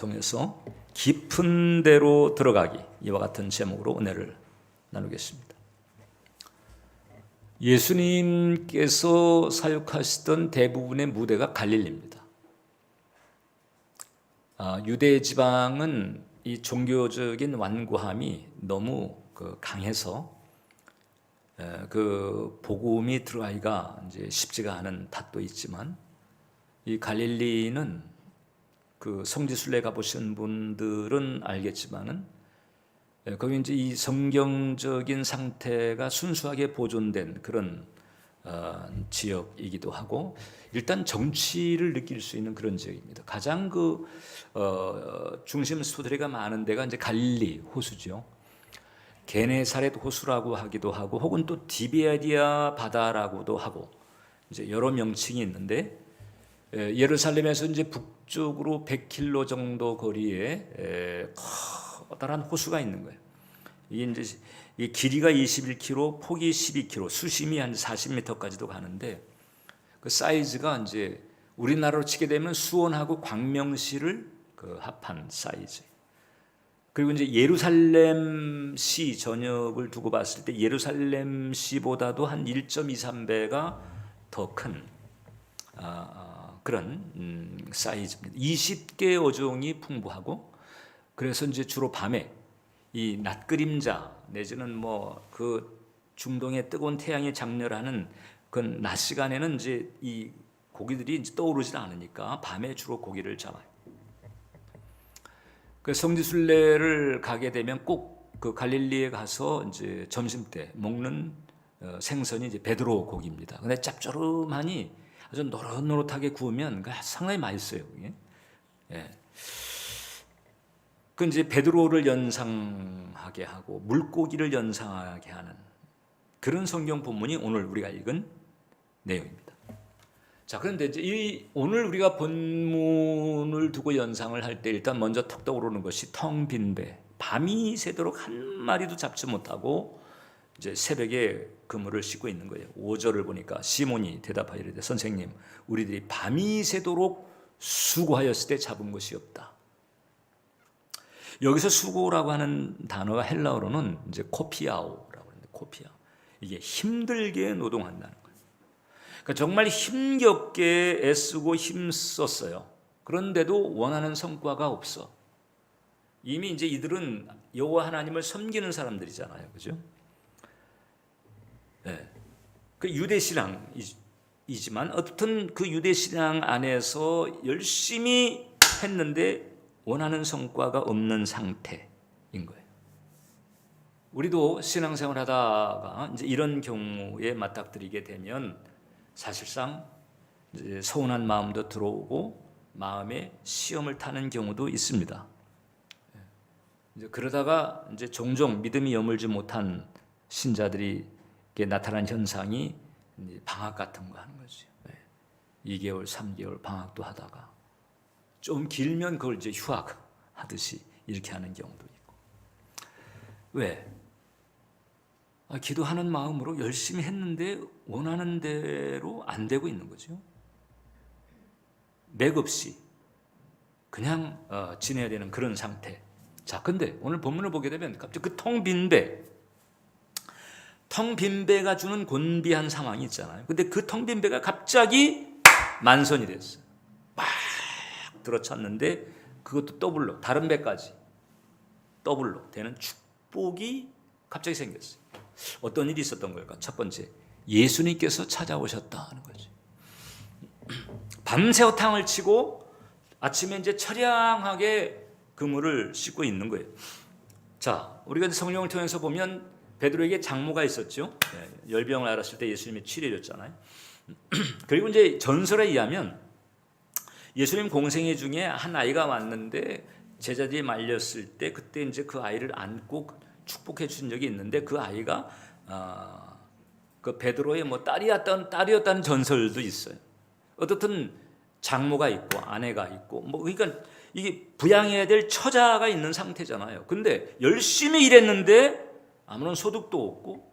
통해서 깊은 데로 들어가기, 이와 같은 제목으로 은혜를 나누겠습니다. 예수님께서 사역하시던 대부분의 무대가 갈릴리입니다. 유대 지방은 이 종교적인 완고함이 너무 강해서 그 복음이 들어가기가 이제 쉽지가 않은 탓도 있지만, 이 갈릴리는 그 성지순례 가보신 분들은 알겠지만은 거기 이제 이 성경적인 상태가 순수하게 보존된 그런 지역이기도 하고, 일단 정치를 느낄 수 있는 그런 지역입니다. 가장 중심 스토리가 많은 데가 이제 갈릴리 호수죠. 게네사렛 호수라고 하기도 하고, 혹은 또 디베아디아 바다라고도 하고, 이제 여러 명칭이 있는데, 예루살렘에서 이제 북쪽으로 100km 정도 거리에 커다란 호수가 있는 거예요. 이게 이제 이 길이가 21km, 폭이 12km, 수심이 한 40m까지도 가는데, 그 사이즈가 이제 우리나라로 치게 되면 수원하고 광명시를 합한 사이즈. 그리고 이제 예루살렘시 전역을 두고 봤을 때 예루살렘시보다도 한 1.23배가 더 큰 그런 사이즈입니다. 20개 어종이 풍부하고, 그래서 이제 주로 밤에 이 낮그림자 내지는 그 중동의 뜨거운 태양이 장렬하는 그 낮 시간에는 이제 이 고기들이 이제 떠오르지 않으니까 밤에 주로 고기를 잡아요. 그 성지순례를 가게 되면 꼭 그 갈릴리에 가서 이제 점심 때 먹는 생선이 이제 베드로 고기입니다. 근데 짭조름하니 아주 노릇노릇하게 구우면 상당히 맛있어요. 예. 그 이제 베드로를 연상하게 하고 물고기를 연상하게 하는 그런 성경 본문이 오늘 우리가 읽은 내용입니다. 자, 그런데 이제 오늘 우리가 본문을 두고 연상을 할 때 일단 먼저 턱 떠오르는 것이 텅 빈 배. 밤이 새도록 한 마리도 잡지 못하고 이제 새벽에 그물을 씻고 있는 거예요. 5절을 보니까 시몬이 대답하여 이르되 선생님, 우리들이 밤이 새도록 수고하였을 때 잡은 것이 없다. 여기서 수고라고 하는 단어가 헬라어로는 이제 코피아오라고 하는데, 코피아, 이게 힘들게 노동한다는 거예요. 그러니까 정말 힘겹게 애쓰고 힘썼어요. 그런데도 원하는 성과가 없어. 이미 이제 이들은 여호와 하나님을 섬기는 사람들이잖아요, 그죠? 네. 그 유대 신앙이지만 어떤 그 유대 신앙 안에서 열심히 했는데 원하는 성과가 없는 상태인 거예요. 우리도 신앙생활 하다가 이제 이런 경우에 맞닥뜨리게 되면 사실상 이제 서운한 마음도 들어오고 마음에 시험을 타는 경우도 있습니다. 이제 그러다가 이제 종종 믿음이 여물지 못한 신자들이 나타난 현상이 방학 같은 거 하는 거죠. 2개월, 3개월 방학도 하다가 좀 길면 그걸 이제 휴학하듯이 이렇게 하는 경우도 있고. 왜? 기도하는 마음으로 열심히 했는데 원하는 대로 안 되고 있는 거죠. 맥없이 그냥 지내야 되는 그런 상태. 자, 근데 오늘 본문을 보게 되면 갑자기 그 텅 빈 배가 주는 곤비한 상황이 있잖아요. 근데 그 텅 빈 배가 갑자기 만선이 됐어요. 막 들어찼는데 그것도 더블로, 다른 배까지 더블로 되는 축복이 갑자기 생겼어요. 어떤 일이 있었던 걸까? 첫 번째, 예수님께서 찾아오셨다는 거죠. 밤새 호탕을 치고 아침에 이제 처량하게 그물을 씻고 있는 거예요. 자, 우리가 성령을 통해서 보면 베드로에게 장모가 있었죠. 열병을 앓았을 때 예수님이 치료해줬잖아요. 그리고 이제 전설에 의하면 예수님 공생애 중에 한 아이가 왔는데 제자들이 말렸을 때 그때 이제 그 아이를 안고 축복해 준 적이 있는데, 그 아이가 그 베드로의 딸이었다는 전설도 있어요. 어떻든 장모가 있고 아내가 있고 그러니까 이게 부양해야 될 처자가 있는 상태잖아요. 근데 열심히 일했는데 아무런 소득도 없고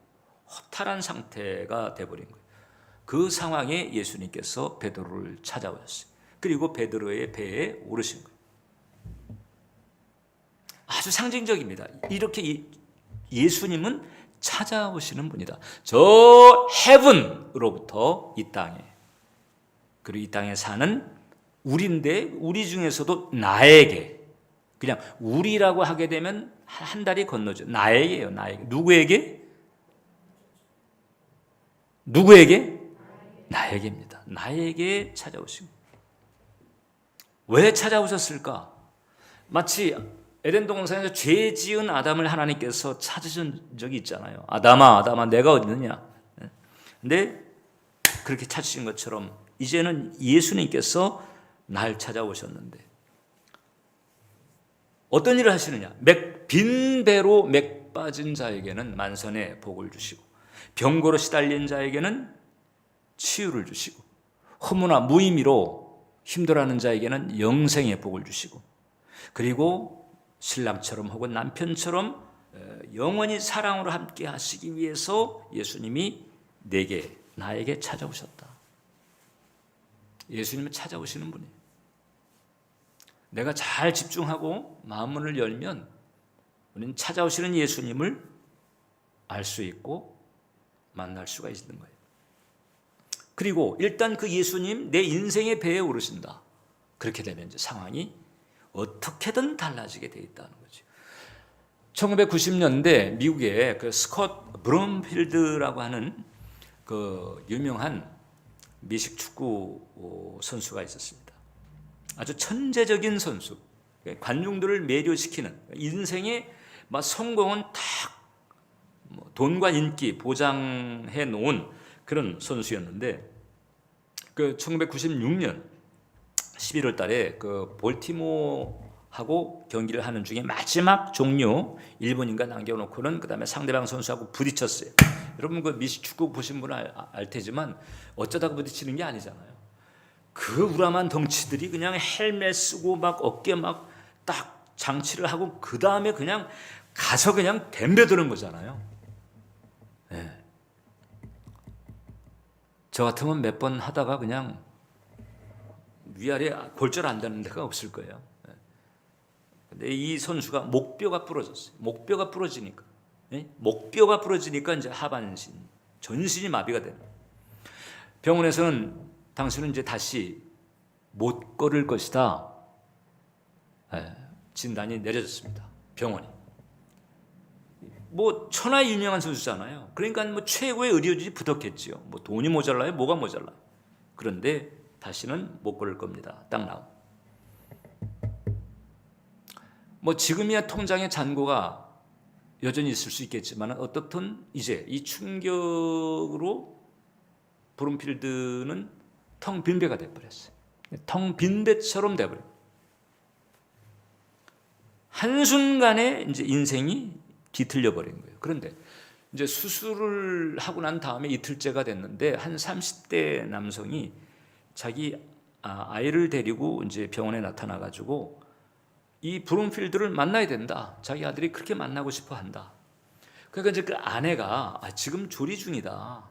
허탈한 상태가 돼버린 거예요. 그 상황에 예수님께서 베드로를 찾아오셨어요. 그리고 베드로의 배에 오르신 거예요. 아주 상징적입니다. 이렇게 예수님은 찾아오시는 분이다. 저 헤븐으로부터 이 땅에, 그리고 이 땅에 사는 우리인데 우리 중에서도 나에게, 그냥 우리라고 하게 되면 한 달이 건너죠. 나에게요. 나에게. 누구에게? 누구에게? 나에게입니다. 나에게 찾아오시고. 왜 찾아오셨을까? 마치 에덴 동산에서 죄 지은 아담을 하나님께서 찾으신 적이 있잖아요. 아담아, 아담아, 내가 어디 있느냐? 근데 그렇게 찾으신 것처럼 이제는 예수님께서 날 찾아오셨는데 어떤 일을 하시느냐? 빈 배로 맥 빠진 자에게는 만선의 복을 주시고, 병고로 시달린 자에게는 치유를 주시고, 허무나 무의미로 힘들어하는 자에게는 영생의 복을 주시고, 그리고 신랑처럼 혹은 남편처럼 영원히 사랑으로 함께 하시기 위해서 예수님이 나에게 찾아오셨다. 예수님은 찾아오시는 분이에요. 내가 잘 집중하고 마음문을 열면 우리는 찾아오시는 예수님을 알 수 있고 만날 수가 있는 거예요. 그리고 일단 그 예수님 내 인생의 배에 오르신다. 그렇게 되면 이제 상황이 어떻게든 달라지게 돼 있다는 거죠. 1990년대 미국에 그 스콧 브롬필드라고 하는 그 유명한 미식 축구 선수가 있었습니다. 아주 천재적인 선수, 관중들을 매료시키는, 인생의 성공은 딱 돈과 인기 보장해 놓은 그런 선수였는데, 그 1996년 11월 달에 그 볼티모어하고 경기를 하는 중에 마지막 종료 1분인가 남겨놓고는 그 다음에 상대방 선수하고 부딪혔어요. 여러분 그 미식 축구 보신 분은 알 테지만 어쩌다가 부딪히는 게 아니잖아요. 그 우람한 덩치들이 그냥 헬멧 쓰고 막 어깨 막 딱 장치를 하고 그 다음에 그냥 가서 그냥 덤벼드는 거잖아요. 네. 저 같으면 몇 번 하다가 그냥 위아래 골절 안 되는 데가 없을 거예요. 근데 이 선수가 목뼈가 부러졌어요. 목뼈가 부러지니까 이제 하반신, 전신이 마비가 되는 거예요. 병원에서는 당신은 이제 다시 못 걸을 것이다. 진단이 내려졌습니다. 병원이. 천하의 유명한 선수잖아요. 그러니까 최고의 의료진이 부탁했지요. 돈이 모자라요? 뭐가 모자라요? 그런데 다시는 못 걸을 겁니다. 딱 나오. 지금이야 통장에 잔고가 여전히 있을 수 있겠지만 어떻든 이제 이 충격으로 브롬필드는 텅 빈 배가 돼버렸어요. 텅 빈 배처럼 돼버려요. 한순간에 이제 인생이 뒤틀려 버린 거예요. 그런데 이제 수술을 하고 난 다음에 이틀째가 됐는데 한 30대 남성이 자기 아이를 데리고 이제 병원에 나타나 가지고 이 브롬필드를 만나야 된다. 자기 아들이 그렇게 만나고 싶어 한다. 그러니까 이제 그 아내가 지금 조리 중이다.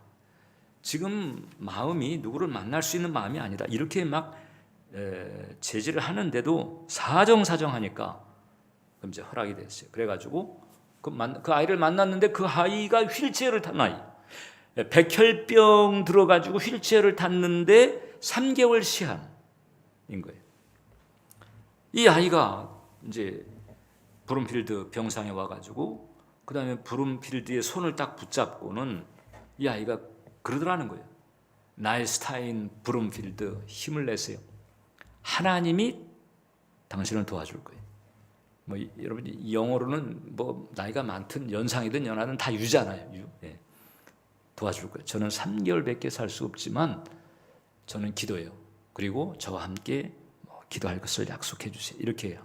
지금 마음이 누구를 만날 수 있는 마음이 아니다. 이렇게 막 제지를 하는데도 사정하니까 그럼 이제 허락이 됐어요. 그래가지고 그 아이를 만났는데 그 아이가 휠체어를 탄 아이. 백혈병 들어가지고 휠체어를 탔는데 3개월 시한인 거예요. 이 아이가 이제 브롬필드 병상에 와가지고 그 다음에 브롬필드의 손을 딱 붙잡고는 이 아이가 그러더라는 거예요. 나일스타인 브롬필드 힘을 내세요. 하나님이 당신을 도와줄 거예요. 여러분 영어로는 나이가 많든 연상이든 연하든 다 유잖아요. 예. 도와줄 거예요. 저는 3개월밖에 살 수 없지만 저는 기도해요. 그리고 저와 함께 기도할 것을 약속해 주세요. 이렇게 해요.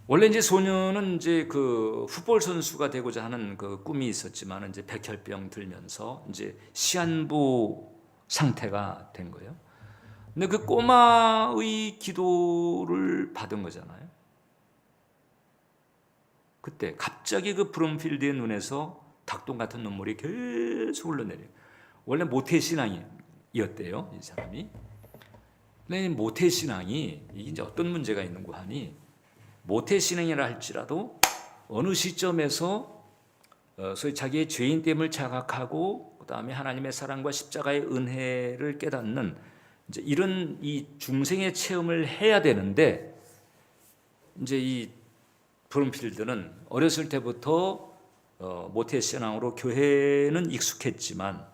원래 이제 소녀는 이제 그 풋볼 선수가 되고자 하는 그 꿈이 있었지만 이제 백혈병 들면서 이제 시한부 상태가 된 거예요. 근데 그 꼬마의 기도를 받은 거잖아요. 그때 갑자기 그 브롬필드의 눈에서 닭똥 같은 눈물이 계속 흘러내려요. 원래 모태신앙이었대요, 이 사람이. 근데 모태신앙이 이게 이제 어떤 문제가 있는고 하니 모태신앙이라 할지라도 어느 시점에서 소위 자기의 죄인됨을 자각하고 그다음에 하나님의 사랑과 십자가의 은혜를 깨닫는 이제 이런 이 중생의 체험을 해야 되는데, 이제 이 브룸필드는 어렸을 때부터 모태신앙으로 교회는 익숙했지만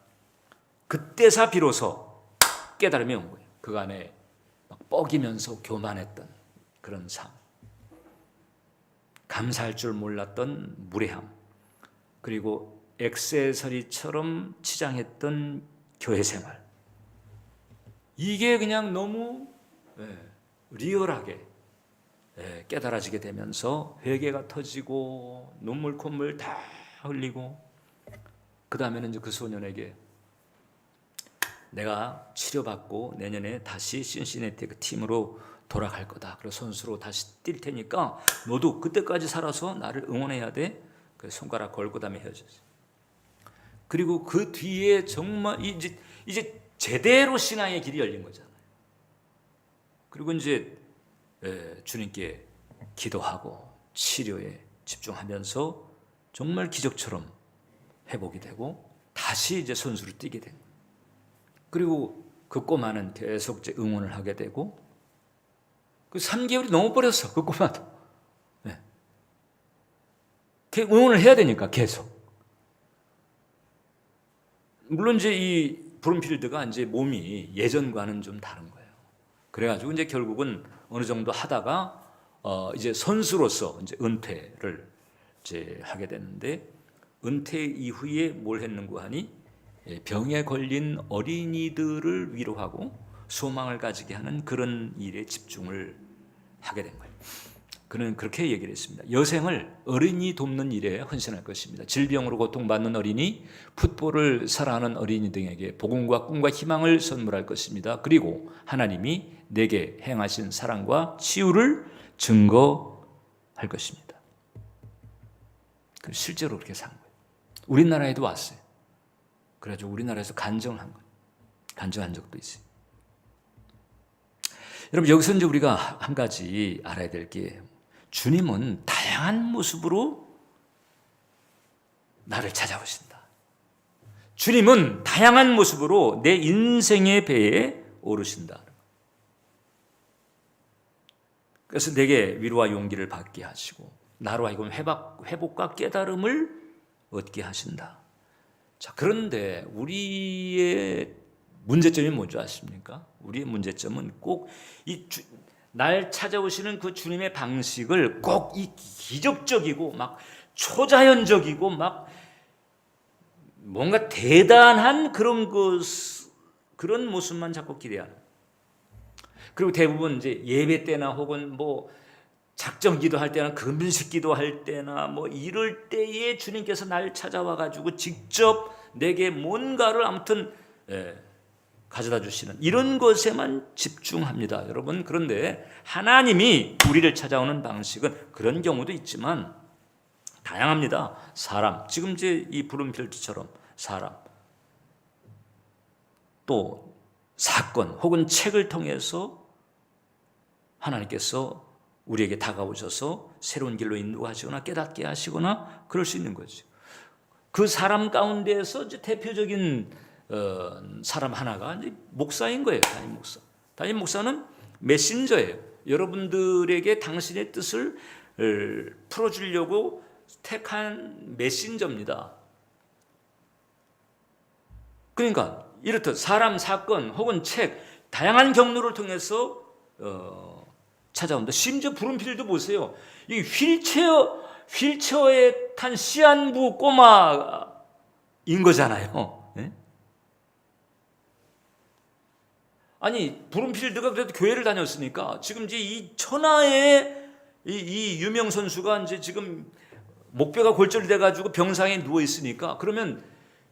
그때사 비로소 깨달음이 온 거예요. 그간에 막 뻐기면서 교만했던 그런 삶, 감사할 줄 몰랐던 무례함, 그리고 액세서리처럼 치장했던 교회 생활, 이게 그냥 너무 리얼하게 깨달아지게 되면서 회개가 터지고 눈물 콧물 다 흘리고, 그 다음에는 이제 그 소년에게 내가 치료받고 내년에 다시 신시내티 그 팀으로 돌아갈 거다. 그리고 선수로 다시 뛸 테니까 너도 그때까지 살아서 나를 응원해야 돼. 그 손가락 걸고 다음에 헤어졌어요. 그리고 그 뒤에 정말 이제 제대로 신앙의 길이 열린 거잖아요. 그리고 이제 주님께 기도하고 치료에 집중하면서 정말 기적처럼 회복이 되고 다시 이제 선수로 뛰게 된 거예요. 그리고 그 꼬마는 계속 이제 응원을 하게 되고, 그 3개월이 넘어버렸어. 그 꼬마도. 네. 응원을 해야 되니까 계속. 물론 이제 이 브룸필드가 이제 몸이 예전과는 좀 다른 거예요. 그래가지고 이제 결국은 어느 정도 하다가 이제 선수로서 이제 은퇴를 이제 하게 됐는데, 은퇴 이후에 뭘 했는고 하니 병에 걸린 어린이들을 위로하고 소망을 가지게 하는 그런 일에 집중을 하게 된 거예요. 그는 그렇게 얘기를 했습니다. 여생을 어린이 돕는 일에 헌신할 것입니다. 질병으로 고통받는 어린이, 풋볼을 사랑하는 어린이 등에게 복음과 꿈과 희망을 선물할 것입니다. 그리고 하나님이 내게 행하신 사랑과 치유를 증거할 것입니다. 실제로 그렇게 산 거예요. 우리나라에도 왔어요. 그래가지고 우리나라에서 간증을 한 거예요. 간증한 적도 있어요. 여러분, 여기서 이제 우리가 한 가지 알아야 될 게, 주님은 다양한 모습으로 나를 찾아오신다. 주님은 다양한 모습으로 내 인생의 배에 오르신다. 그래서 내게 위로와 용기를 받게 하시고 나로 하여금 회복과 깨달음을 얻게 하신다. 자, 그런데 우리의 문제점이 뭔지 아십니까? 우리의 문제점은 꼭 날 찾아오시는 그 주님의 방식을 꼭 이 기적적이고 막 초자연적이고 막 뭔가 대단한 그런 모습만 자꾸 기대하는. 그리고 대부분 이제 예배 때나 혹은 뭐 작정 기도할 때나 금식 기도할 때나 뭐 이럴 때에 주님께서 날 찾아와 가지고 직접 내게 뭔가를 아무튼 가져다 주시는 이런 것에만 집중합니다, 여러분. 그런데 하나님이 우리를 찾아오는 방식은 그런 경우도 있지만 다양합니다. 사람, 지금 이제 이 브룸필드처럼 사람, 또 사건 혹은 책을 통해서 하나님께서 우리에게 다가오셔서 새로운 길로 인도하시거나 깨닫게 하시거나 그럴 수 있는 거죠. 그 사람 가운데에서 이제 대표적인 사람 하나가 이제 목사인 거예요. 담임 목사. 담임 목사는 메신저예요. 여러분들에게 당신의 뜻을 풀어주려고 택한 메신저입니다. 그러니까 이렇듯 사람, 사건 혹은 책, 다양한 경로를 통해서 찾아온다. 심지어 브룸필드 보세요. 이 휠체어에 탄 시한부 꼬마인 거잖아요. 네? 아니, 브룸필드가 그래도 교회를 다녔으니까 지금 이제 이 천하의 이 유명 선수가 이제 지금 목뼈가 골절이 돼가지고 병상에 누워 있으니까, 그러면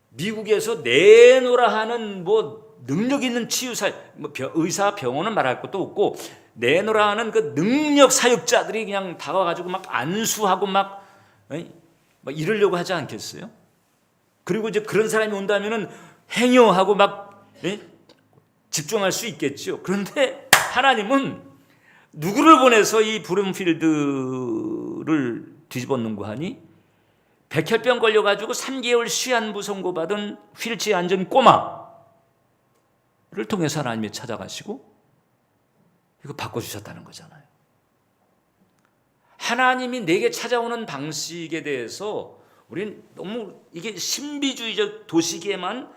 미국에서 내노라 하는 뭐 능력 있는 치유사, 뭐 의사, 병원은 말할 것도 없고 내노라 하는 그 능력 사역자들이 그냥 다가가지고 막 안수하고 막 이러려고 하지 않겠어요? 그리고 이제 그런 사람이 온다면은 행여하고 막 집중할 수 있겠죠. 그런데 하나님은 누구를 보내서 이 브룸필드를 뒤집었는고 하니 백혈병 걸려가지고 3개월 시한부 선고받은 휠체어에 앉은 꼬마를 통해서 하나님이 찾아가시고 이거 바꿔주셨다는 거잖아요. 하나님이 내게 찾아오는 방식에 대해서 우리는 너무 이게 신비주의적 도시계에만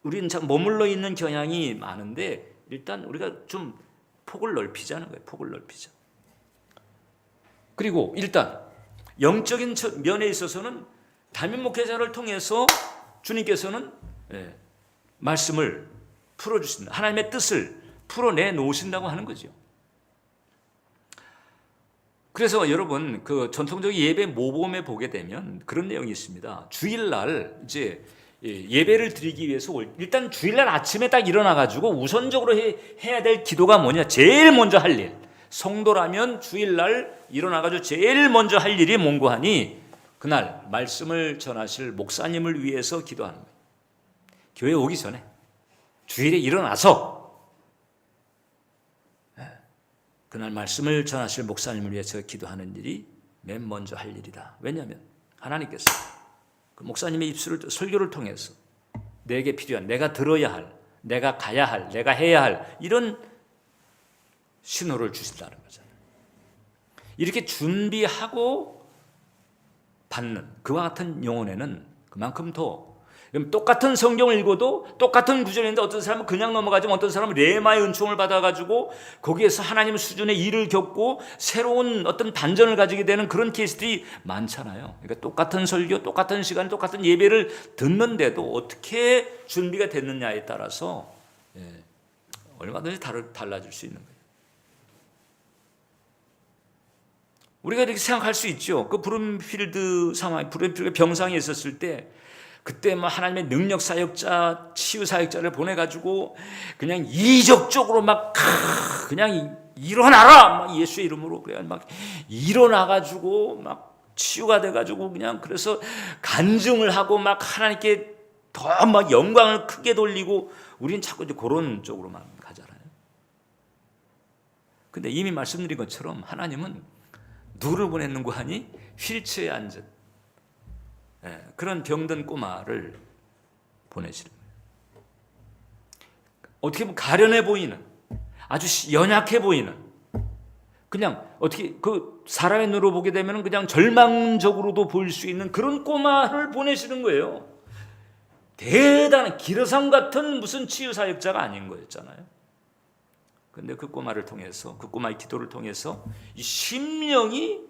우리는 참 머물러 있는 경향이 많은데 일단 우리가 좀 폭을 넓히자는 거예요. 폭을 넓히자. 그리고 일단 영적인 면에 있어서는 담임 목회자를 통해서 주님께서는 말씀을 풀어주신다. 하나님의 뜻을 풀어내 놓으신다고 하는 거죠. 그래서 여러분 그 전통적 예배 모범에 보게 되면 그런 내용이 있습니다. 주일날 이제 예배를 드리기 위해서 일단 주일날 아침에 딱 일어나 가지고 우선적으로 해야 될 기도가 뭐냐? 제일 먼저 할 일. 성도라면 주일날 일어나 가지고 제일 먼저 할 일이 뭔고 하니 그날 말씀을 전하실 목사님을 위해서 기도하는 거예요. 교회 오기 전에 주일에 일어나서 그날 말씀을 전하실 목사님을 위해서 기도하는 일이 맨 먼저 할 일이다. 왜냐하면 하나님께서 그 목사님의 입술을 설교를 통해서 내게 필요한, 내가 들어야 할, 내가 가야 할, 내가 해야 할 이런 신호를 주신다는 거잖아요. 이렇게 준비하고 받는 그와 같은 영혼에는 그만큼 더 똑같은 성경을 읽어도 똑같은 구절인데 어떤 사람은 그냥 넘어가지만 어떤 사람은 레마의 은총을 받아가지고 거기에서 하나님 수준의 일을 겪고 새로운 어떤 반전을 가지게 되는 그런 케이스들이 많잖아요. 그러니까 똑같은 설교, 똑같은 시간, 똑같은 예배를 듣는데도 어떻게 준비가 됐느냐에 따라서 얼마든지 달라질 수 있는 거예요. 우리가 이렇게 생각할 수 있죠. 그 브룸필드 상황, 브룸필드 병상에 있었을 때 그때 뭐 하나님의 능력 사역자, 치유 사역자를 보내가지고 그냥 이적적으로 막 그냥 일어나라 막 예수의 이름으로 그래 막 일어나가지고 막 치유가 돼가지고 그냥 그래서 간증을 하고 막 하나님께 더 막 영광을 크게 돌리고 우리는 자꾸 이제 그런 쪽으로만 가잖아요. 근데 이미 말씀드린 것처럼 하나님은 누구를 보냈는고 하니 휠체어에 앉은 그런 병든 꼬마를 보내시는 거예요. 어떻게 보면 가련해 보이는, 아주 연약해 보이는, 그냥 어떻게 그 사람의 눈으로 보게 되면 그냥 절망적으로도 보일 수 있는 그런 꼬마를 보내시는 거예요. 대단한 기러상 같은 무슨 치유 사역자가 아닌 거였잖아요. 그런데 그 꼬마를 통해서, 그 꼬마의 기도를 통해서 이 심령이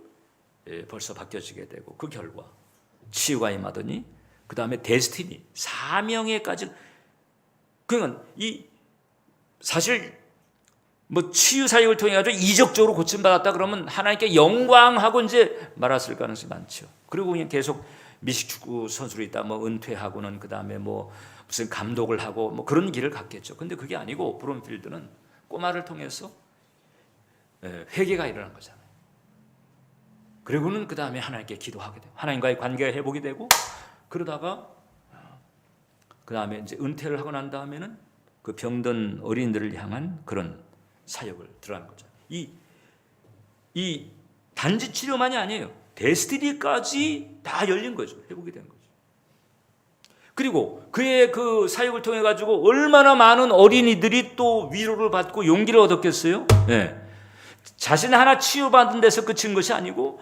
벌써 바뀌어지게 되고 그 결과 치유가 임하더니 그 다음에 데스티니 사명에까지. 그러니까 이 사실 뭐 치유 사역을 통해 가지고 이적적으로 고침 받았다 그러면 하나님께 영광하고 이제 말았을 가능성이 많죠. 그리고 그냥 계속 미식축구 선수로 있다 뭐 은퇴하고는 그 다음에 뭐 무슨 감독을 하고 뭐 그런 길을 갔겠죠. 근데 그게 아니고 브롬필드는 꼬마를 통해서 회개가 일어난 거잖아요. 그리고는 그 다음에 하나님께 기도하게 되고 하나님과의 관계가 회복이 되고 그러다가 그 다음에 이제 은퇴를 하고 난 다음에는 그 병든 어린이들을 향한 그런 사역을 들어가는 거죠. 이 단지 치료만이 아니에요. 데스티니까지 다 열린 거죠. 회복이 된 거죠. 그리고 그의 그 사역을 통해 가지고 얼마나 많은 어린이들이 또 위로를 받고 용기를 얻었겠어요. 자신 하나 치유받은 데서 그친 것이 아니고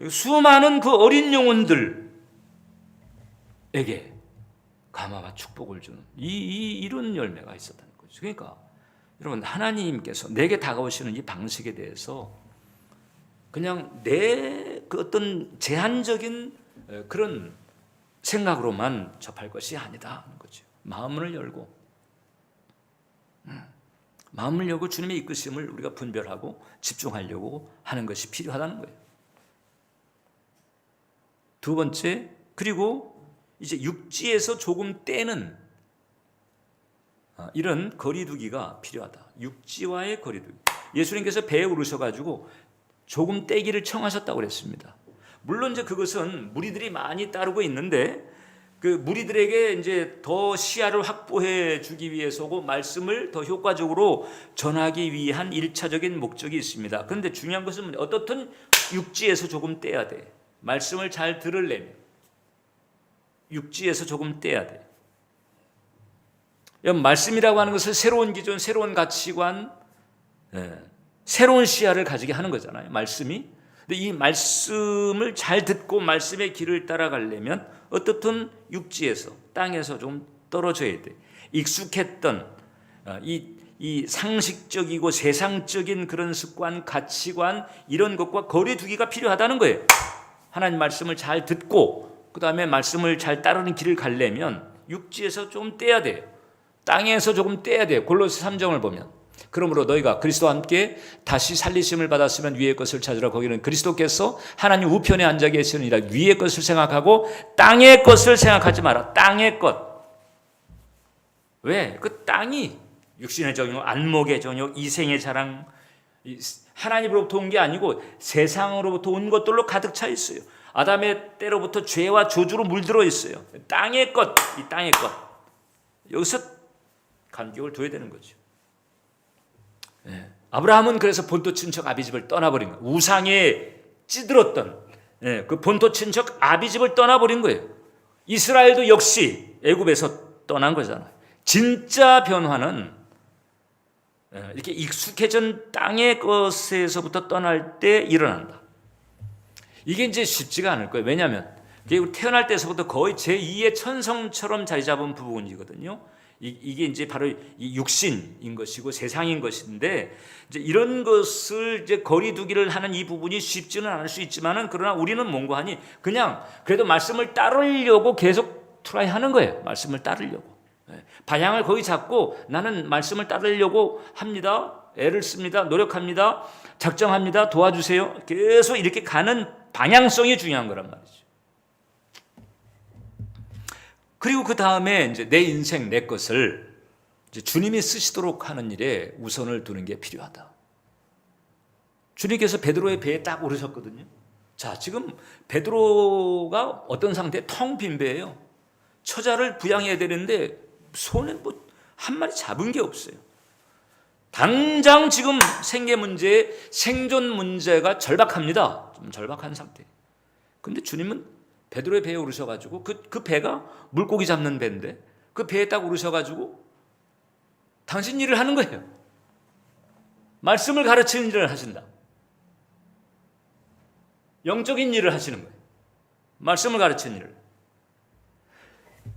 수많은 그 어린 영혼들에게 감화와 축복을 주는 이런 열매가 있었다는 거죠. 그러니까 여러분 하나님께서 내게 다가오시는 이 방식에 대해서 그냥 내 그 어떤 제한적인 그런 생각으로만 접할 것이 아니다 하는 거죠. 마음을 열고 주님의 이끄심을 우리가 분별하고 집중하려고 하는 것이 필요하다는 거예요. 두 번째, 그리고 이제 육지에서 조금 떼는 이런 거리두기가 필요하다. 육지와의 거리두기. 예수님께서 배에 오르셔가지고 조금 떼기를 청하셨다고 그랬습니다. 물론 이제 그것은 무리들이 많이 따르고 있는데 그 무리들에게 이제 더 시야를 확보해 주기 위해서고 말씀을 더 효과적으로 전하기 위한 1차적인 목적이 있습니다. 그런데 중요한 것은 어떻든 육지에서 조금 떼야 돼. 말씀을 잘 들으려면 육지에서 조금 떼야 돼. 말씀이라고 하는 것은 새로운 기준, 새로운 가치관, 새로운 시야를 가지게 하는 거잖아요. 말씀이. 근데 이 말씀을 잘 듣고 말씀의 길을 따라가려면 어떻든 육지에서, 땅에서 좀 떨어져야 돼. 익숙했던 이 상식적이고 세상적인 그런 습관, 가치관 이런 것과 거리 두기가 필요하다는 거예요. 하나님 말씀을 잘 듣고 그 다음에 말씀을 잘 따르는 길을 가려면 육지에서 좀 떼야 돼요. 땅에서 조금 떼야 돼요. 골로새 3장을 보면 그러므로 너희가 그리스도와 함께 다시 살리심을 받았으면 위의 것을 찾으라. 거기는 그리스도께서 하나님 우편에 앉아 계시느니라. 위의 것을 생각하고 땅의 것을 생각하지 마라. 땅의 것. 왜? 그 땅이 육신의 정욕, 안목의 정욕, 이생의 자랑, 하나님으로부터 온 게 아니고 세상으로부터 온 것들로 가득 차 있어요. 아담의 때로부터 죄와 저주로 물들어 있어요. 땅의 것, 이 땅의 것. 여기서 간격을 둬야 되는 거죠. 아브라함은 그래서 본토 친척 아비집을 떠나버린 거예요. 우상에 찌들었던 그 본토 친척 아비집을 떠나버린 거예요. 이스라엘도 역시 애굽에서 떠난 거잖아요. 진짜 변화는 이렇게 익숙해진 땅의 것에서부터 떠날 때 일어난다. 이게 이제 쉽지가 않을 거예요. 왜냐하면 태어날 때서부터 거의 제2의 천성처럼 자리 잡은 부분이거든요. 이게 이제 바로 이 육신인 것이고 세상인 것인데 이제 이런 것을 이제 거리두기를 하는 이 부분이 쉽지는 않을 수 있지만은 그러나 우리는 뭔가 하니 그냥 그래도 말씀을 따르려고 계속 트라이하는 거예요. 말씀을 따르려고 방향을 거기 잡고 나는 말씀을 따르려고 합니다. 애를 씁니다. 노력합니다. 작정합니다. 도와주세요. 계속 이렇게 가는 방향성이 중요한 거란 말이죠. 그리고 그 다음에 이제 내 인생, 내 것을 이제 주님이 쓰시도록 하는 일에 우선을 두는 게 필요하다. 주님께서 베드로의 배에 딱 오르셨거든요. 자, 지금 베드로가 어떤 상태에 텅 빈 배예요. 처자를 부양해야 되는데 손에 뭐 한 마리 잡은 게 없어요. 당장 지금 생계 문제, 생존 문제가 절박합니다. 좀 절박한 상태. 근데 주님은 베드로의 배에 오르셔가지고 그 배가 물고기 잡는 배인데 그 배에 딱 오르셔가지고 당신 일을 하는 거예요. 말씀을 가르치는 일을 하신다. 영적인 일을 하시는 거예요. 말씀을 가르치는 일을.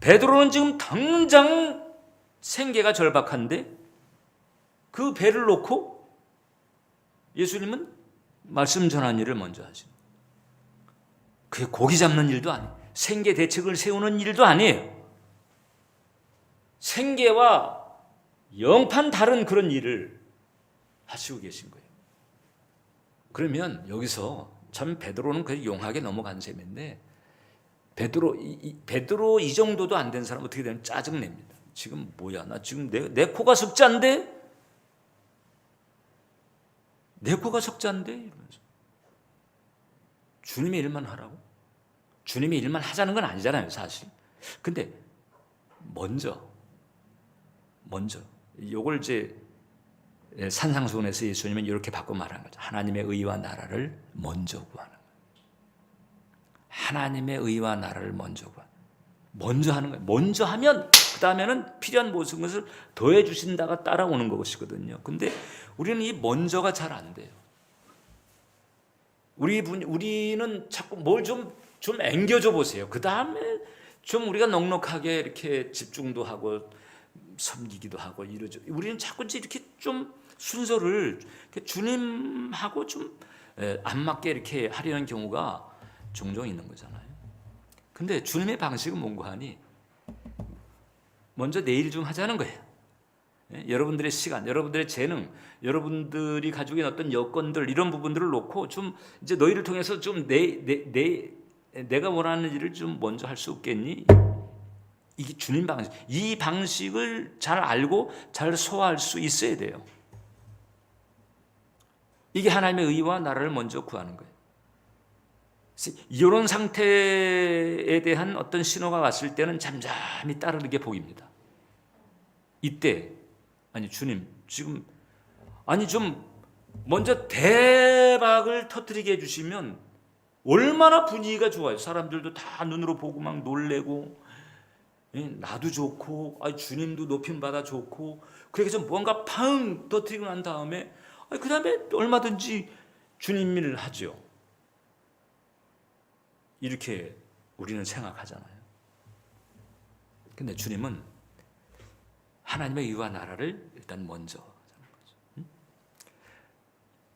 베드로는 지금 당장 생계가 절박한데 그 배를 놓고 예수님은 말씀 전하는 일을 먼저 하십니다. 그게 고기 잡는 일도 아니에요. 생계 대책을 세우는 일도 아니에요. 생계와 영판 다른 그런 일을 하시고 계신 거예요. 그러면 여기서 참 베드로는 그 용하게 넘어간 셈인데 베드로 이 정도도 안 된 사람 어떻게 되면 짜증냅니다. 지금 뭐야? 나 지금 내 코가 석자인데? 내 코가 석자인데? 이러면서. 주님의 일만 하라고? 주님의 일만 하자는 건 아니잖아요, 사실. 근데 먼저 이걸 이제 산상수훈에서 예수님은 이렇게 바꿔 말하는 거죠. 하나님의 의와 나라를 먼저 구하는 거예요. 하나님의 의와 나라를 먼저 구하는 거예요. 먼저 하는 거예요. 먼저 하면 그 다음에는 필요한 모든 것을 더해 주신다가 따라오는 것이거든요. 근데 우리는 이 먼저가 잘 안 돼요. 우리는 자꾸 뭘 좀 앵겨줘 보세요. 그 다음에 좀 우리가 넉넉하게 이렇게 집중도 하고 섬기기도 하고 이러죠. 우리는 자꾸 이렇게 좀 순서를 주님하고 좀 안 맞게 이렇게 하려는 경우가 종종 있는 거잖아요. 근데 주님의 방식은 뭔가 하니 먼저 내 일 좀 하자는 거예요. 여러분들의 시간, 여러분들의 재능, 여러분들이 가지고 있는 어떤 여건들 이런 부분들을 놓고 좀 이제 너희를 통해서 좀 내가 원하는 일을 좀 먼저 할 수 없겠니? 이게 주님 방식. 이 방식을 잘 알고 잘 소화할 수 있어야 돼요. 이게 하나님의 의와 나라를 먼저 구하는 거예요. 이런 상태에 대한 어떤 신호가 왔을 때는 잠잠히 따르는 게 복입니다. 이때 아니 주님 지금 아니 좀 먼저 대박을 터뜨리게 해주시면 얼마나 분위기가 좋아요. 사람들도 다 눈으로 보고 막 놀래고 나도 좋고 주님도 높임 받아 좋고 그래서 뭔가 팡 터뜨리고 난 다음에 그 다음에 얼마든지 주님 일을 하죠. 이렇게 우리는 생각하잖아요. 근데 주님은 하나님의 의와 나라를 일단 먼저 하는 거죠.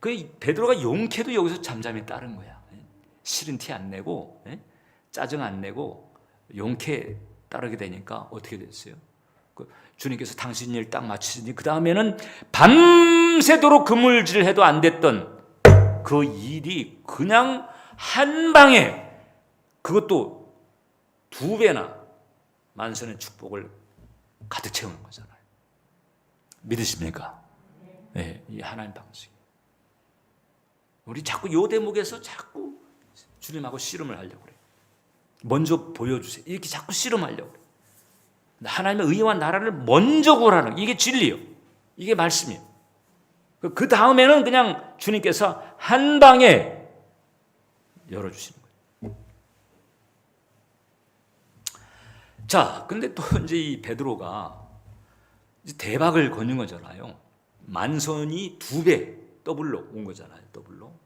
그 베드로가 용케도 여기서 잠잠히 따른 거야. 싫은 티 안 내고 짜증 안 내고 용케 따르게 되니까 어떻게 됐어요? 주님께서 당신 일 딱 마치시니 그 다음에는 밤새도록 그물질해도 안 됐던 그 일이 그냥 한 방에 그것도 2배나 만선의 축복을 가득 채우는 거잖아요. 믿으십니까? 네, 이 하나님 방식. 우리 자꾸 요 대목에서 자꾸 주님하고 씨름을 하려고 그래요. 먼저 보여주세요. 이렇게 자꾸 씨름하려고 그래요. 하나님의 의와 나라를 먼저 구하라는 이게 진리예요. 이게 말씀이에요. 그 다음에는 그냥 주님께서 한 방에 열어주시는 거예요. 자, 근데 또 이제 이 베드로가 이제 대박을 거는 거잖아요. 만선이 2배 더블로 온 거잖아요. 더블로.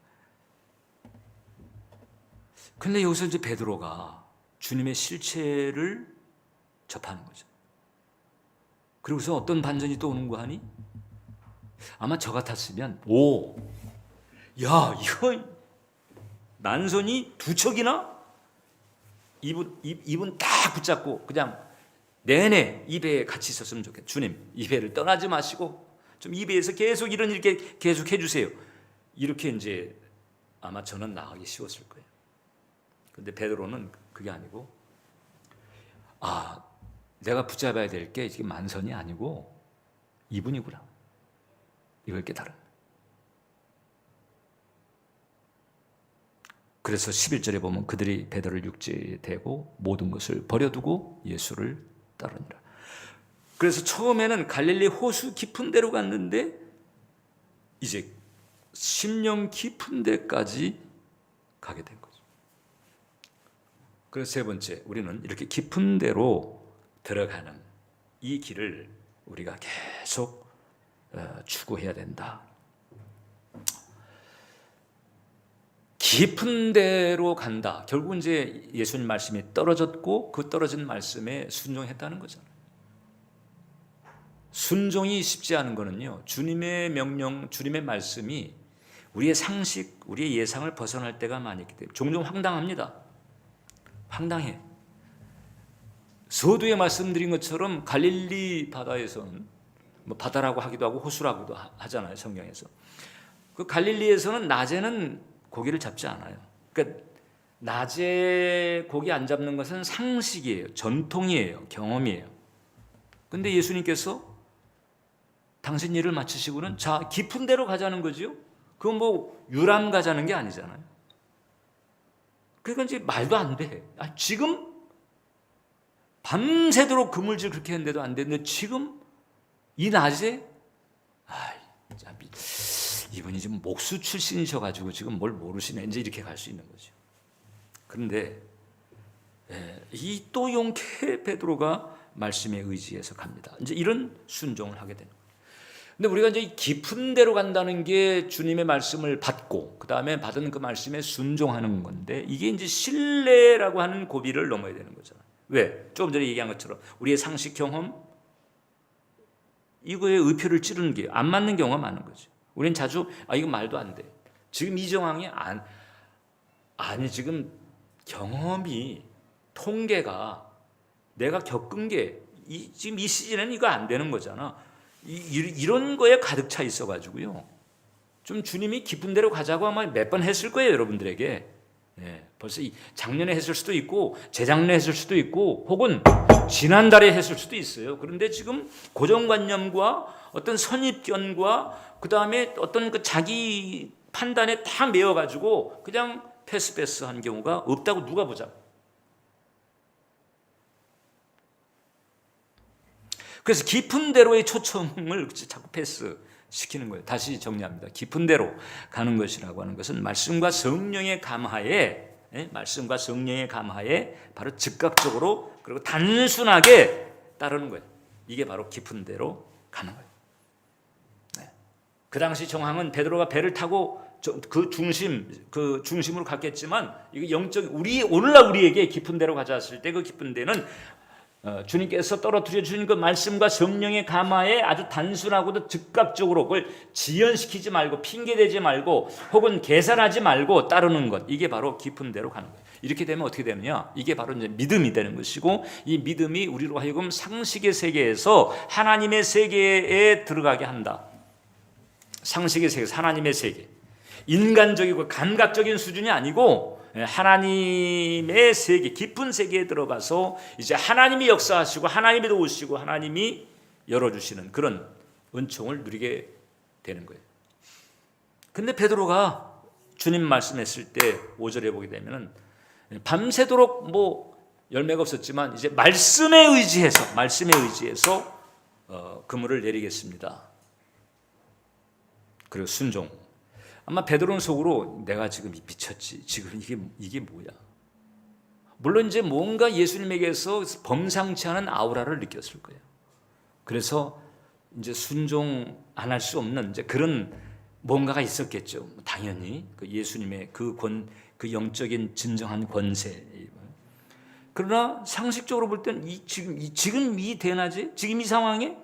근데 여기서 이제 베드로가 주님의 실체를 접하는 거죠. 그리고서 어떤 반전이 또 오는 거 하니? 아마 저 같았으면 야 이거 만선이 2척이나? 입은 딱 붙잡고 그냥 내내 이 배에 같이 있었으면 좋겠다. 주님 이 배를 떠나지 마시고 좀 이 배에서 계속 이런 일 계속 해주세요. 이렇게 이제 아마 저는 나가기 쉬웠을 거예요. 근데 베드로는 그게 아니고 내가 붙잡아야 될 게 지금 만선이 아니고 이분이구나. 이걸 깨달은. 그래서 11절에 보면 그들이 베드로를 육지에 대고 모든 것을 버려두고 예수를 따르니라. 그래서 처음에는 갈릴리 호수 깊은 데로 갔는데 이제 심령 깊은 데까지 가게 된 거죠. 그래서 세 번째, 우리는 이렇게 깊은 데로 들어가는 이 길을 우리가 계속 추구해야 된다. 깊은 데로 간다. 결국 이제 예수님 말씀이 떨어졌고 그 떨어진 말씀에 순종했다는 거잖아요. 순종이 쉽지 않은 거는요, 주님의 명령, 주님의 말씀이 우리의 상식, 우리의 예상을 벗어날 때가 많이 있기 때문에 종종 황당합니다. 황당해. 서두에 말씀드린 것처럼 갈릴리 바다에서는 뭐 바다라고 하기도 하고 호수라고도 하잖아요, 성경에서. 그 갈릴리에서는 낮에는 고기를 잡지 않아요. 그러니까 낮에 고기 안 잡는 것은 상식이에요, 전통이에요, 경험이에요. 근데 예수님께서 당신 일을 마치시고는 자 깊은 데로 가자는 거죠. 그건 뭐 유람 가자는 게 아니잖아요. 그러니까 이제 말도 안 돼. 지금 밤새도록 그물질 그렇게 했는데도 안 되는데 지금 이 낮에 이분이 지금 목수 출신이셔가지고 지금 뭘 모르시네. 이제 이렇게 갈 수 있는 거죠. 그런데 이 또 용케 베드로가 말씀에 의지해서 갑니다. 이제 이런 순종을 하게 되는 거예요. 근데 우리가 이제 깊은 데로 간다는 게 주님의 말씀을 받고 그 다음에 받은 그 말씀에 순종하는 건데 이게 이제 신뢰라고 하는 고비를 넘어야 되는 거잖아요. 왜? 조금 전에 얘기한 것처럼 우리의 상식 경험 이거에 의표를 찌르는 게 안 맞는 경우가 많은 거죠. 우리는 자주 이건 말도 안 돼. 지금 이 정황이 아니 지금 경험이 통계가 내가 겪은 게 지금 이 시즌에는 이거 안 되는 거잖아. 이런 거에 가득 차 있어가지고요. 좀 주님이 깊은 데로 가자고 아마 몇 번 했을 거예요, 여러분들에게. 벌써 작년에 했을 수도 있고 재작년에 했을 수도 있고 혹은 지난달에 했을 수도 있어요. 그런데 지금 고정관념과 어떤 선입견과 그 다음에 어떤 그 자기 판단에 다 매여가지고 그냥 패스한 경우가 없다고 누가 보자. 그래서 깊은 데로의 초청을 자꾸 패스시키는 거예요. 다시 정리합니다. 깊은 데로 가는 것이라고 하는 것은 말씀과 성령의 감화에 바로 즉각적으로 그리고 단순하게 따르는 거예요. 이게 바로 깊은 데로 가는 거예요. 네. 그 당시 정황은 베드로가 배를 타고 그 중심으로 갔겠지만 이게 영적 오늘날 우리에게 깊은 데로 가져왔을 때 그 깊은 데는 주님께서 떨어뜨려 주신 그 말씀과 성령의 감화에 아주 단순하고도 즉각적으로 그걸 지연시키지 말고 핑계대지 말고 혹은 계산하지 말고 따르는 것, 이게 바로 깊은 데로 가는 거예요. 이렇게 되면 어떻게 되느냐? 이게 바로 이제 믿음이 되는 것이고, 이 믿음이 우리로 하여금 상식의 세계에서 하나님의 세계에 들어가게 한다. 상식의 세계에서 하나님의 세계, 인간적이고 감각적인 수준이 아니고 하나님의 세계, 깊은 세계에 들어가서 이제 하나님이 역사하시고 하나님이 도우시고 하나님이 열어주시는 그런 은총을 누리게 되는 거예요. 근데 베드로가 주님 말씀했을 때 5절에 보게 되면은 밤새도록 뭐 열매가 없었지만 이제 말씀에 의지해서 그물을 내리겠습니다. 그리고 순종. 아마 베드로는 속으로 내가 지금 미쳤지. 지금 이게 뭐야? 물론 이제 뭔가 예수님에게서 범상치 않은 아우라를 느꼈을 거예요. 그래서 이제 순종 안 할 수 없는 이제 그런 뭔가가 있었겠죠. 당연히 그 예수님의 그 영적인 진정한 권세. 그러나 상식적으로 볼 때는 지금 이 대낮에 지금 이 상황에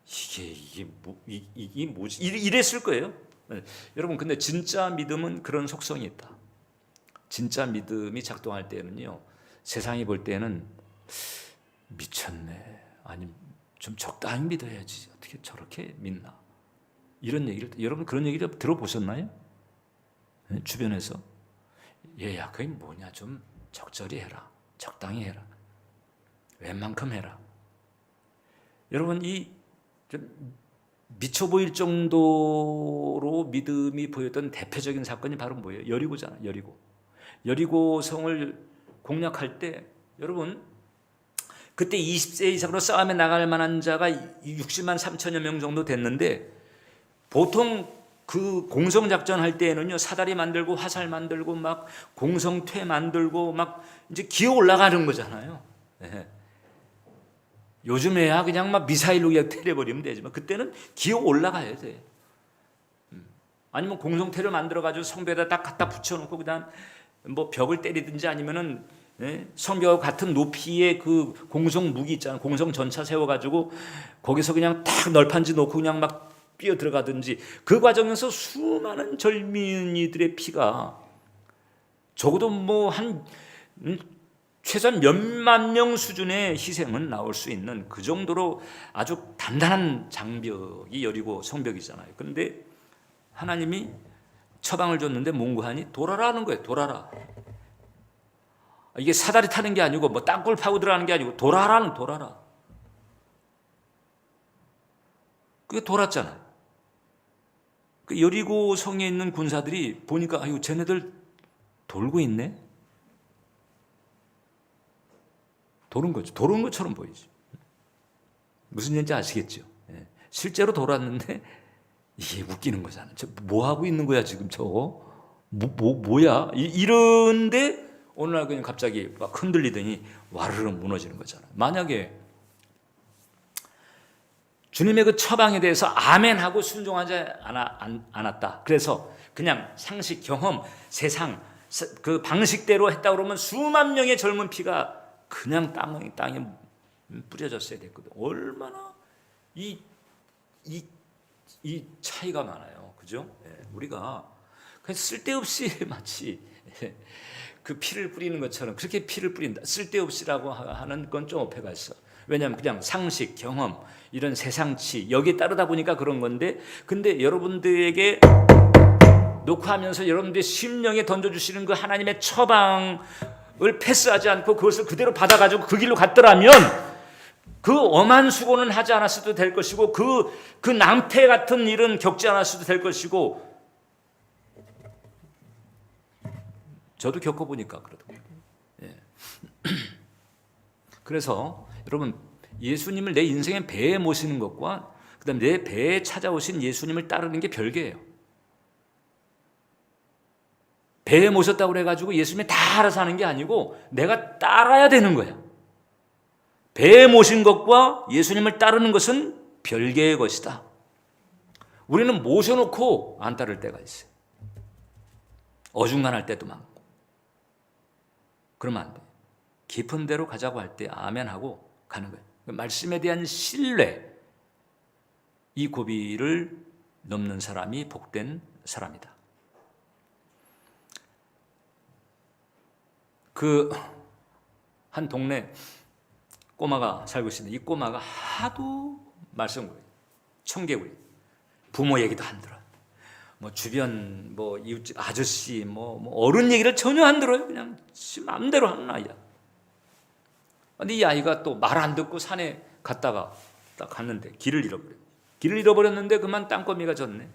이게 뭐지? 이랬을 거예요. 네. 여러분, 근데 진짜 믿음은 그런 속성이 있다. 진짜 믿음이 작동할 때는요, 세상이 볼 때는 미쳤네, 아니 좀 적당히 믿어야지, 어떻게 저렇게 믿나, 이런 얘기를, 여러분 그런 얘기를 들어보셨나요? 네? 주변에서 얘야 그게 뭐냐, 좀 적절히 해라, 적당히 해라, 웬만큼 해라. 여러분, 이 좀 미쳐 보일 정도로 믿음이 보였던 대표적인 사건이 바로 뭐예요? 여리고잖아요. 여리고 성을 공략할 때, 여러분 그때 20세 이상으로 싸움에 나갈 만한 자가 60만 3천여 명 정도 됐는데, 보통 그 공성작전 할 때에는요, 사다리 만들고 화살 만들고 막 공성퇴 만들고 막 이제 기어 올라가는 거잖아요. 네. 요즘에야 그냥 막 미사일로 그냥 때려버리면 되지만 그때는 기어 올라가야 돼. 아니면 공성태를 만들어가지고 성벽에다 딱 갖다 붙여놓고 그다음 뭐 벽을 때리든지 아니면은 성벽과 같은 높이의 그 공성 무기 있잖아요. 공성 전차 세워가지고 거기서 그냥 딱 널판지 놓고 그냥 막 뛰어 들어가든지, 그 과정에서 수많은 젊은이들의 피가 적어도 뭐 한 최소한 몇만 명 수준의 희생은 나올 수 있는 그 정도로 아주 단단한 장벽이 여리고 성벽이잖아요. 그런데 하나님이 처방을 줬는데 몽고하니 돌아라는 거예요. 돌아라. 이게 사다리 타는 게 아니고 뭐 땅굴 파고 들어가는 게 아니고 돌아라. 그게 돌았잖아요. 그 여리고 성에 있는 군사들이 보니까 아유, 쟤네들 돌고 있네. 도는 거죠. 도는 것처럼 보이죠. 무슨 얘기인지 아시겠죠? 실제로 돌았는데 이게 웃기는 거잖아요. 저 뭐 하고 있는 거야 지금 저거? 뭐야? 이런데 어느 날 그냥 갑자기 막 흔들리더니 와르르 무너지는 거잖아요. 만약에 주님의 그 처방에 대해서 아멘하고 순종하지 않았다. 그래서 그냥 상식, 경험, 세상 그 방식대로 했다 그러면 수만 명의 젊은 피가 그냥 땅에 뿌려졌어야 됐거든. 얼마나 이 차이가 많아요. 그죠? 우리가 그냥 쓸데없이 마치 그 피를 뿌리는 것처럼 그렇게 피를 뿌린다. 쓸데없이라고 하는 건 좀 어폐가 있어. 왜냐하면 그냥 상식, 경험, 이런 세상치 여기에 따르다 보니까 그런 건데, 근데 여러분들에게 놓고 하면서 여러분들의 심령에 던져주시는 그 하나님의 처방을 패스하지 않고 그것을 그대로 받아가지고 그 길로 갔더라면 그 엄한 수고는 하지 않았어도 될 것이고 그 낭패 같은 일은 겪지 않았어도 될 것이고, 저도 겪어보니까 그러더라고요. 예. 그래서 여러분, 예수님을 내 인생의 배에 모시는 것과 그다음 내 배에 찾아오신 예수님을 따르는 게 별개예요. 배에 모셨다고 그래가지고 예수님이 다 알아서 하는 게 아니고 내가 따라야 되는 거야. 배에 모신 것과 예수님을 따르는 것은 별개의 것이다. 우리는 모셔놓고 안 따를 때가 있어요. 어중간할 때도 많고. 그러면 안 돼. 깊은 데로 가자고 할 때 아멘 하고 가는 거예요. 말씀에 대한 신뢰, 이 고비를 넘는 사람이 복된 사람이다. 한 동네 꼬마가 살고 있는데 이 꼬마가 하도 말썽꾸러기, 청개구리, 부모 얘기도 안 들어요. 뭐 주변 뭐 이웃집 아저씨 뭐 어른 얘기를 전혀 안 들어요. 그냥 지 마음대로 하는 아이야. 근데 이 아이가 또 말 안 듣고 산에 갔다가 딱 갔는데 길을 잃어버렸는데 그만 땅거미가 졌네.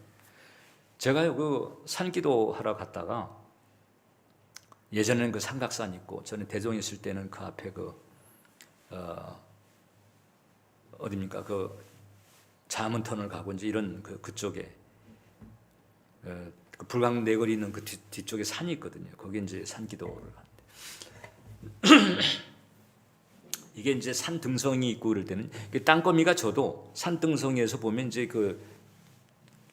제가요 그 산기도 하러 갔다가 예전에는 그 삼각산 있고 저는 대종에 있을 때는 그 앞에 어디입니까 그 자문터널 가고 이제 이런 그쪽에 그 불광 내거리 있는 그 뒤쪽에 산이 있거든요. 거기 이제 산기도를 가는데 이게 이제 산 등성이 있고 그럴 때는 땅거미가 져도 산 등성이에서 보면 이제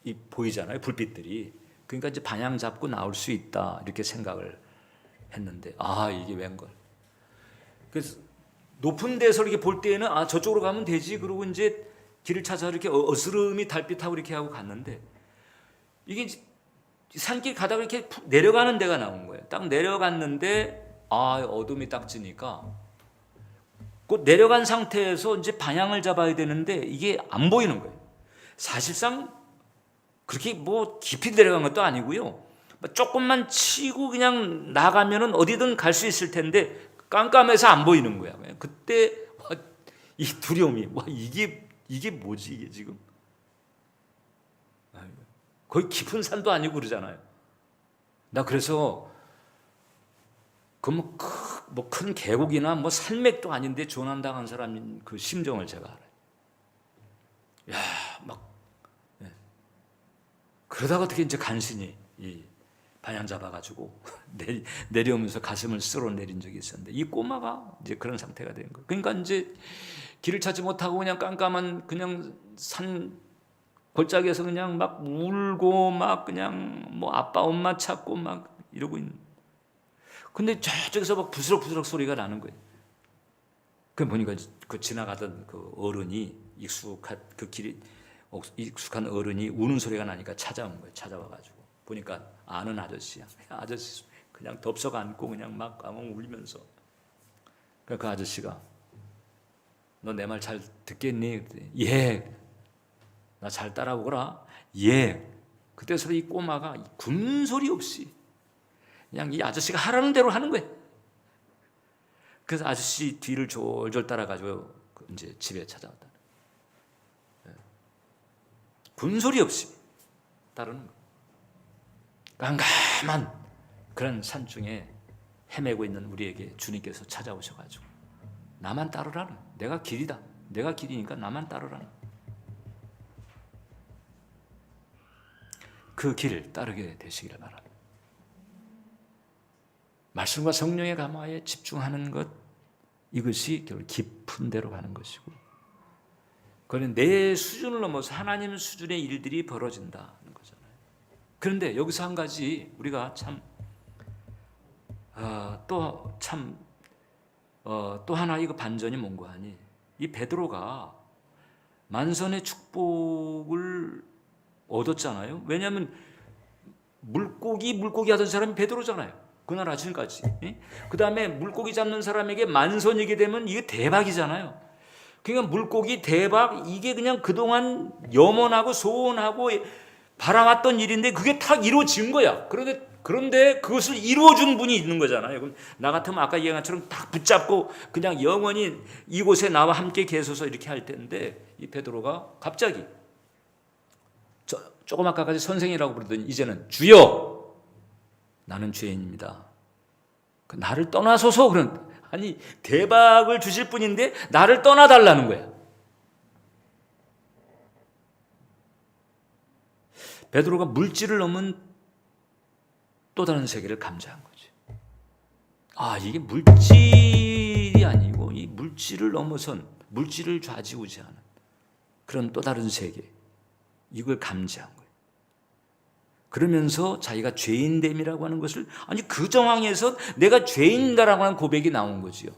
이 보이잖아요. 불빛들이. 그러니까 이제 방향 잡고 나올 수 있다 이렇게 생각을 했는데 이게 웬걸. 그래서 높은 데서 이렇게 볼 때에는 저쪽으로 가면 되지. 그러고 이제 길을 찾아 이렇게 어스름이 달빛하고 이렇게 하고 갔는데 이게 이제 산길 가다가 이렇게 내려가는 데가 나온 거예요. 딱 내려갔는데 어둠이 딱 지니까 곧 내려간 상태에서 이제 방향을 잡아야 되는데 이게 안 보이는 거예요. 사실상 그렇게 뭐 깊이 내려간 것도 아니고요. 조금만 치고 그냥 나가면은 어디든 갈 수 있을 텐데 깜깜해서 안 보이는 거야. 그때 이 두려움이 이게 뭐지 이게 지금? 거의 깊은 산도 아니고 그러잖아요. 나 그래서 큰 계곡이나 뭐 산맥도 아닌데 조난당한 사람인 그 심정을 제가 알아요. 그러다가 어떻게 이제 간신히 이 방향 잡아가지고 내려오면서 가슴을 쓸어내린 적이 있었는데 이 꼬마가 이제 그런 상태가 된 거예요. 그러니까 이제 길을 찾지 못하고 그냥 깜깜한 그냥 산 골짜기에서 그냥 막 울고 막 그냥 뭐 아빠 엄마 찾고 막 이러고 있는. 근데 저쪽에서 막 부스럭부스럭 소리가 나는 거예요. 그 보니까 그 지나가던 그 어른이 익숙한 어른이 우는 소리가 나니까 찾아온 거예요. 찾아와가지고 보니까 아는 아저씨야. 아저씨 그냥 덥석 안고 그냥 막 울면서. 그 아저씨가 너 내 말 잘 듣겠니? 예. 나 잘 따라오거라. 예. 그때서 이 꼬마가 군소리 없이 그냥 이 아저씨가 하라는 대로 하는 거예요. 그래서 아저씨 뒤를 졸졸 따라가지고 이제 집에 찾아왔다. 군소리 없이 따르는 거예요. 깜깜한 그런 산중에 헤매고 있는 우리에게 주님께서 찾아오셔가지고 나만 따르라는, 내가 길이다. 내가 길이니까 나만 따르라는 그 길을 따르게 되시기를 바랍니다. 말씀과 성령의 감화에 집중하는 것, 이것이 결국 깊은 데로 가는 것이고, 그건 내 수준을 넘어서 하나님 수준의 일들이 벌어진다는 거잖아요. 그런데 여기서 한 가지 우리가 또 하나 이거 반전이 뭔가 하니, 이 베드로가 만선의 축복을 얻었잖아요. 왜냐하면 물고기 하던 사람이 베드로잖아요. 그날 아침까지. 그 다음에 물고기 잡는 사람에게 만선이게 되면 이게 대박이잖아요. 그러니까 물고기 대박, 이게 그냥 그동안 염원하고 소원하고 바라왔던 일인데 그게 딱 이루어진 거야. 그런데 그것을 이루어준 분이 있는 거잖아요. 그럼 나 같으면 아까 얘기한 것처럼 딱 붙잡고 그냥 영원히 이곳에 나와 함께 계소서 이렇게 할 텐데, 이 베드로가 갑자기 조금 아까까지 선생이라고 부르더니 이제는 주여, 나는 죄인입니다. 나를 떠나소서. 그런, 아니 대박을 주실 분인데 나를 떠나달라는 거야. 베드로가 물질을 넘은 또 다른 세계를 감지한 거지. 아, 이게 물질이 아니고 이 물질을 넘어선, 물질을 좌지우지하는 그런 또 다른 세계, 이걸 감지한 거예요. 그러면서 자기가 죄인됨이라고 하는 것을, 아니 그 정황에서 내가 죄인다라고 하는 고백이 나온 거지요.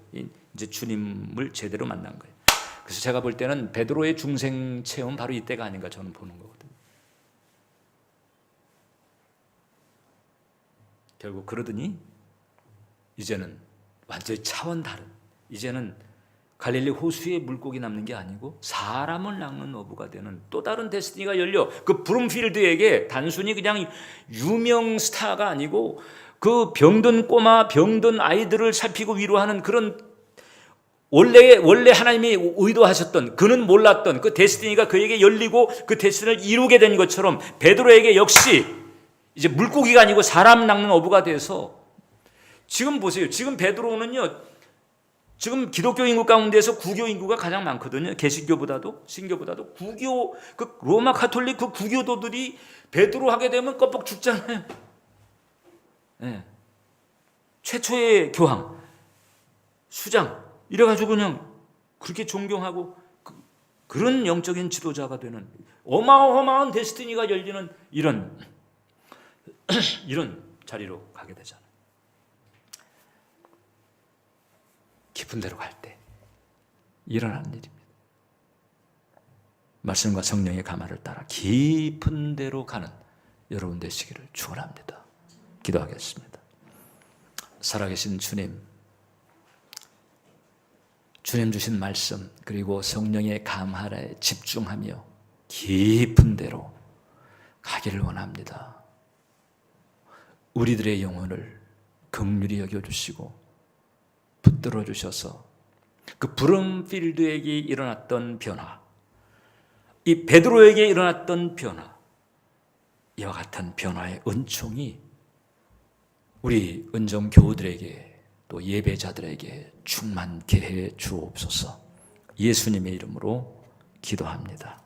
이제 주님을 제대로 만난 거예요. 그래서 제가 볼 때는 베드로의 중생 체험 바로 이때가 아닌가 저는 보는 거거든요. 결국 그러더니 이제는 완전히 차원 다른, 이제는 갈릴리 호수에 물고기 남는 게 아니고 사람을 낚는 어부가 되는 또 다른 데스티니가 열려, 그 브룸필드에게 단순히 그냥 유명 스타가 아니고 그 병든 꼬마, 병든 아이들을 살피고 위로하는 그런 원래 하나님이 의도하셨던, 그는 몰랐던 그 데스티니가 그에게 열리고 그 데스티니를 이루게 된 것처럼 베드로에게 역시 이제 물고기가 아니고 사람 낚는 어부가 돼서, 지금 보세요. 지금 베드로는요, 지금 기독교 인구 가운데서 구교 인구가 가장 많거든요. 개신교보다도, 신교보다도. 구교, 그 로마 가톨릭 그 구교도들이 베드로 하게 되면 껍벅 죽잖아요. 네. 최초의 교황, 수장, 이래가지고 그냥 그렇게 존경하고 그런 영적인 지도자가 되는 어마어마한 데스티니가 열리는 이런 자리로 가게 되잖아요. 깊은 데로 갈 때 일어나는 일입니다. 말씀과 성령의 가마를 따라 깊은 데로 가는 여러분 되시기를 축원합니다. 기도하겠습니다. 살아계신 주님, 주님 주신 말씀 그리고 성령의 감화에 집중하며 깊은 데로 가기를 원합니다. 우리들의 영혼을 긍휼히 여겨주시고 붙들어 주셔서 그 브룸필드에게 일어났던 변화, 이 베드로에게 일어났던 변화, 이와 같은 변화의 은총이 우리 은정 교우들에게 또 예배자들에게 충만케 해 주옵소서. 예수님의 이름으로 기도합니다.